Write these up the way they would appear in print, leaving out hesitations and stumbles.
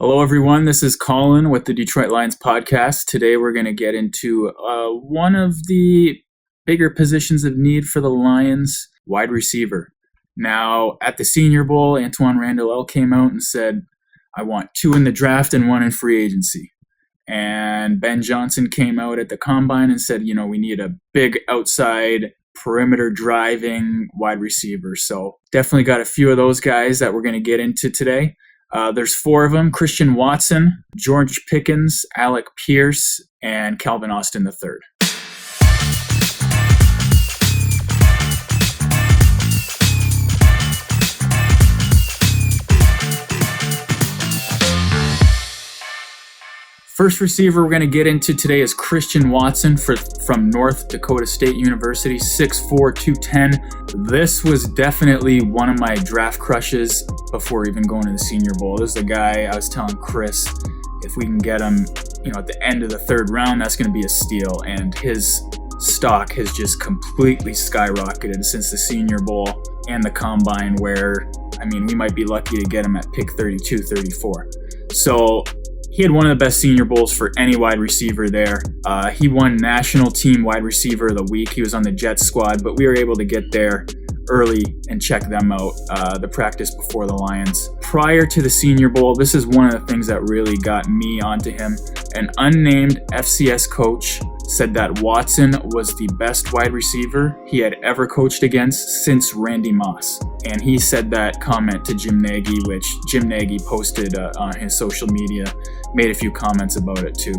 Hello, everyone. This is Colin with the Detroit Lions podcast. Today, we're going to get into one of the bigger positions of need for the Lions, wide receiver. Now, at the Senior Bowl, Antoine Randall came out and said, I want 2 in the draft and 1 in free agency. And Ben Johnson came out at the Combine and said, we need a big outside perimeter driving wide receiver. So definitely got a few of those guys that we're going to get into today. There's 4 of them: Christian Watson, George Pickens, Alec Pierce, and Calvin Austin III. First receiver we're going to get into today is Christian Watson from North Dakota State University, 6'4", 210. This was definitely one of my draft crushes before even going to the Senior Bowl. This is the guy I was telling Chris, if we can get him, at the end of the 3rd round, that's going to be a steal. And his stock has just completely skyrocketed since the Senior Bowl and the Combine, where, we might be lucky to get him at pick 32, 34. So he had one of the best Senior Bowls for any wide receiver there. He won National Team Wide Receiver of the Week. He was on the Jets squad, but we were able to get there early and check them out, the practice before the Lions. Prior to the Senior Bowl, this is one of the things that really got me onto him. An unnamed FCS coach said that Watson was the best wide receiver he had ever coached against since Randy Moss. And he said that comment to Jim Nagy, which Jim Nagy posted on his social media, made a few comments about it too.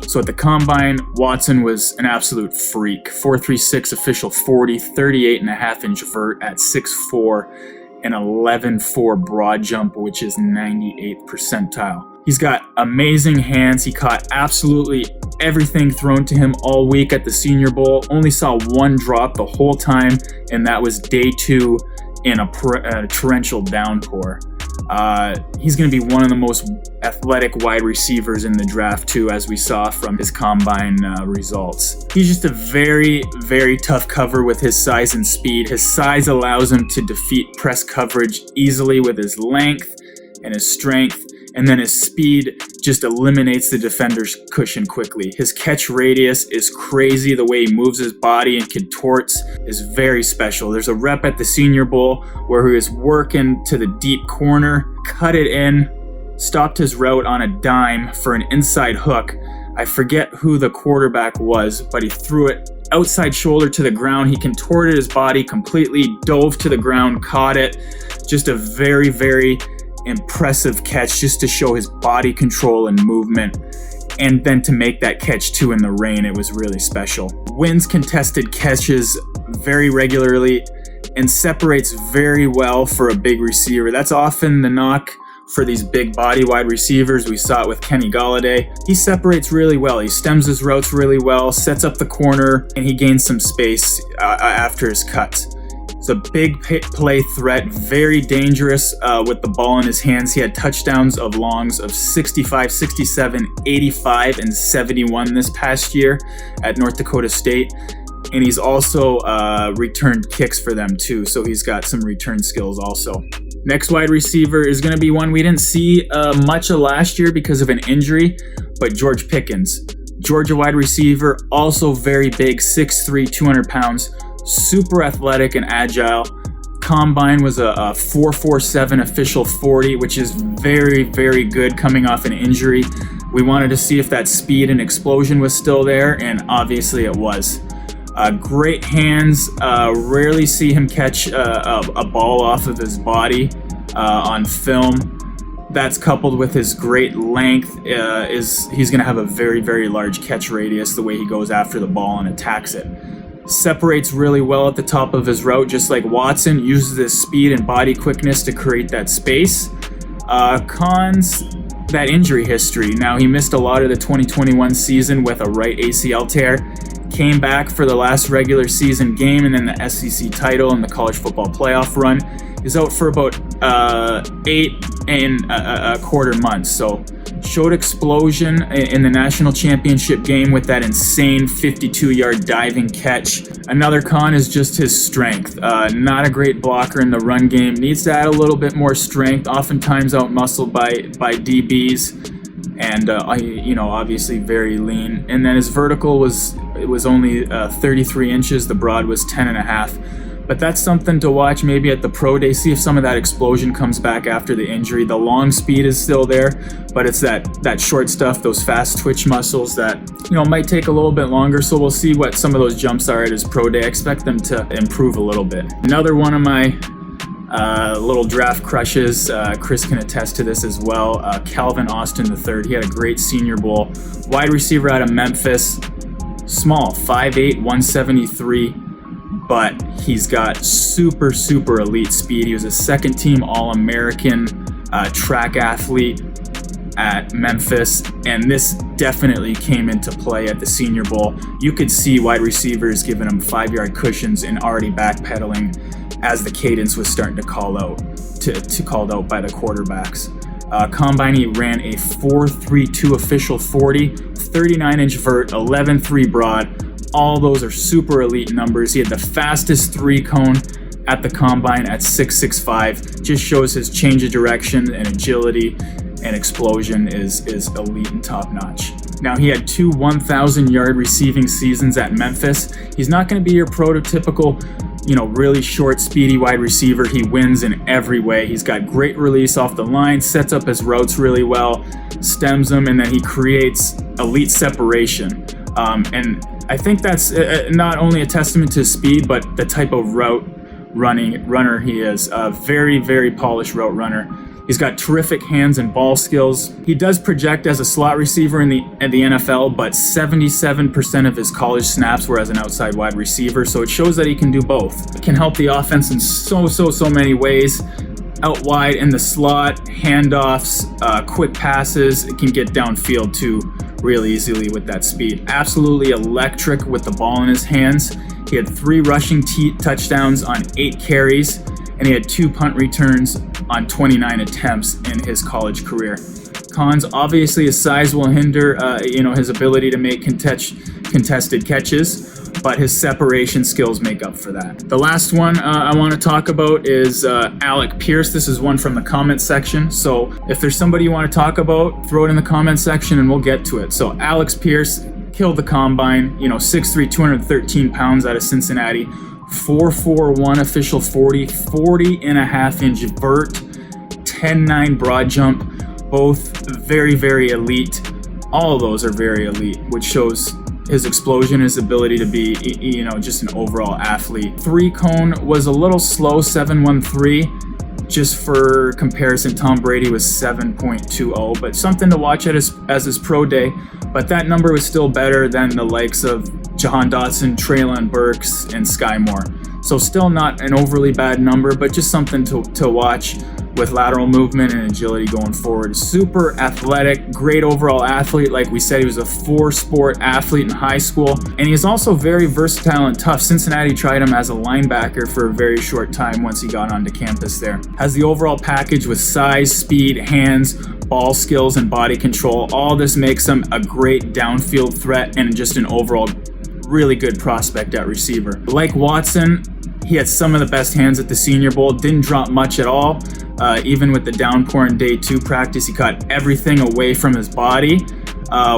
So at the Combine, Watson was an absolute freak. 4.36 official 40, 38.5-inch vert at 6'4", and 11.4 broad jump, which is 98th percentile. He's got amazing hands. He caught absolutely everything thrown to him all week at the Senior Bowl. Only saw 1 drop the whole time, and that was day 2 in a torrential downpour. He's going to be one of the most athletic wide receivers in the draft too, as we saw from his Combine results. He's just a very, very tough cover with his size and speed. His size allows him to defeat press coverage easily with his length and his strength. And then his speed just eliminates the defender's cushion quickly. His catch radius is crazy. The way he moves his body and contorts is very special. There's a rep at the Senior Bowl where he was working to the deep corner, cut it in, stopped his route on a dime for an inside hook. I forget who the quarterback was, but he threw it outside shoulder to the ground. He contorted his body completely, dove to the ground, caught it. Just a very, very impressive catch, just to show his body control and movement, and then to make that catch too in the rain. It was really special. Wins contested catches very regularly and separates very well for a big receiver. That's often the knock for these big body wide receivers. We saw it with Kenny Golladay. He separates really well. He stems his routes really well, sets up the corner, and he gains some space after his cuts. It's a big play threat, very dangerous with the ball in his hands. He had touchdowns of longs of 65, 67, 85, and 71 this past year at North Dakota State. And he's also returned kicks for them too, so he's got some return skills also. Next wide receiver is going to be one we didn't see much of last year because of an injury, but George Pickens. Georgia wide receiver, also very big, 6'3", 200 pounds. Super athletic and agile. Combine was a 4.47 official 40, which is very, very good coming off an injury. We wanted to see if that speed and explosion was still there, and obviously it was. Great hands. Rarely see him catch a ball off of his body on film. That's coupled with his great length. He's going to have a very, very large catch radius the way he goes after the ball and attacks it. Separates really well at the top of his route, just like Watson. Uses his speed and body quickness to create that space. Cons, that injury history. Now, he missed a lot of the 2021 season with a right ACL tear. Came back for the last regular season game and then the SEC title and the college football playoff run. He's out for about 8 and a quarter months. So Showed explosion in the national championship game with that insane 52-yard diving catch. Another con is just his strength. Not a great blocker in the run game. Needs to add a little bit more strength. Oftentimes out-muscled by DBs. And obviously very lean. And then his vertical was only 33 inches. The broad was 10.5. But that's something to watch maybe at the pro day. See if some of that explosion comes back after the injury. The long speed is still there, but it's that short stuff, those fast twitch muscles that might take a little bit longer. So we'll see what some of those jumps are at his pro day. I expect them to improve a little bit. Another one of my little draft crushes, Chris can attest to this as well, Calvin Austin III. He had a great Senior Bowl. Wide receiver out of Memphis, small, 5'8", 173, but he's got super elite speed. He was a second-team All-American track athlete at Memphis, and this definitely came into play at the Senior Bowl. You could see wide receivers giving him 5-yard cushions and already backpedaling as the cadence was starting to called out by the quarterbacks. Combine, he ran a 4.32 official 40, 39-inch vert, 11.3 broad. All those are super elite numbers. He had the fastest 3-cone at the combine at 6.65. Just shows his change of direction and agility and explosion is elite and top-notch. Now, he had 2 1,000-yard receiving seasons at Memphis. He's not going to be your prototypical, really short, speedy wide receiver. He wins in every way. He's got great release off the line, sets up his routes really well, stems them, and then he creates elite separation. And I think that's not only a testament to his speed, but the type of runner he is. A very, very polished route runner. He's got terrific hands and ball skills. He does project as a slot receiver in the NFL, but 77% of his college snaps were as an outside wide receiver, so it shows that he can do both. He can help the offense in so many ways. Out wide in the slot, handoffs, quick passes. It can get downfield too real easily with that speed. Absolutely electric with the ball in his hands. He had 3 rushing touchdowns on 8 carries, and he had 2 punt returns on 29 attempts in his college career. Cons, obviously his size will hinder his ability to make contested catches, but his separation skills make up for that. The last one I want to talk about is Alec Pierce. This is one from the comment section. So if there's somebody you want to talk about, throw it in the comment section and we'll get to it. So Alec Pierce killed the combine, 6'3", 213 pounds out of Cincinnati, 4.41 official 40, 40.5-inch vert, 10.9 broad jump, both very elite. All of those are very elite, which shows his explosion, his ability to be, just an overall athlete. 3-cone was a little slow, 7.13. Just for comparison, Tom Brady was 7.20, but something to watch as his pro day. But that number was still better than the likes of Jahan Dotson, Treylon Burks, and Sky Moore. So still not an overly bad number, but just something to watch with lateral movement and agility going forward. Super athletic, great overall athlete. Like we said, he was a 4-sport athlete in high school, and he's also very versatile and tough. Cincinnati tried him as a linebacker for a very short time once he got onto campus there. Has the overall package with size, speed, hands, ball skills, and body control. All this makes him a great downfield threat and just an overall really good prospect at receiver. Like Watson, he had some of the best hands at the Senior Bowl, didn't drop much at all. Even with the downpour in day 2 practice, he cut everything away from his body,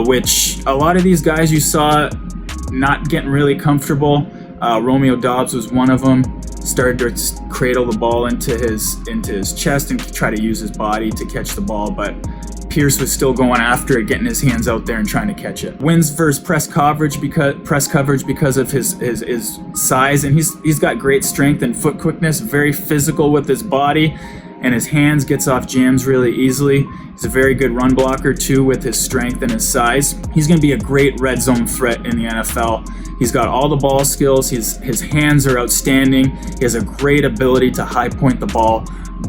which a lot of these guys you saw not getting really comfortable. Romeo Doubs was one of them. Started to cradle the ball into his chest and try to use his body to catch the ball, but Pierce was still going after it, getting his hands out there and trying to catch it. Wins versus press coverage because of his size, and he's got great strength and foot quickness, very physical with his body, and his hands gets off jams really easily. He's a very good run blocker too with his strength and his size. He's going to be a great red zone threat in the NFL. He's got all the ball skills. His hands are outstanding. He has a great ability to high point the ball.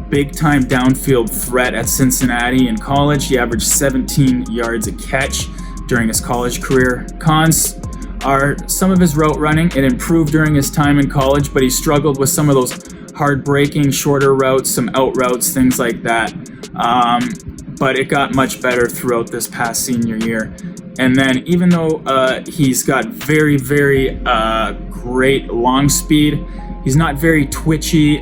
Big time downfield threat at Cincinnati. In college, he averaged 17 yards a catch during his college career. Cons are some of his route running. It improved during his time in college, but he struggled with some of those hard breaking, shorter routes, some out routes, things like that. but it got much better throughout this past senior year. And then even though he's got very, very great long speed, he's not very twitchy,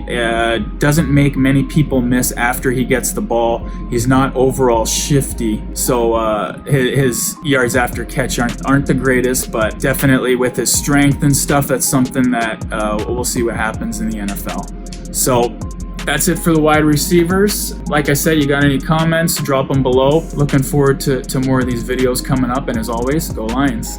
doesn't make many people miss after he gets the ball. He's not overall shifty, so his yards after catch aren't the greatest, but definitely with his strength and stuff, that's something that we'll see what happens in the NFL. So that's it for the wide receivers. Like I said, you got any comments, drop them below. Looking forward to more of these videos coming up, and as always, go Lions.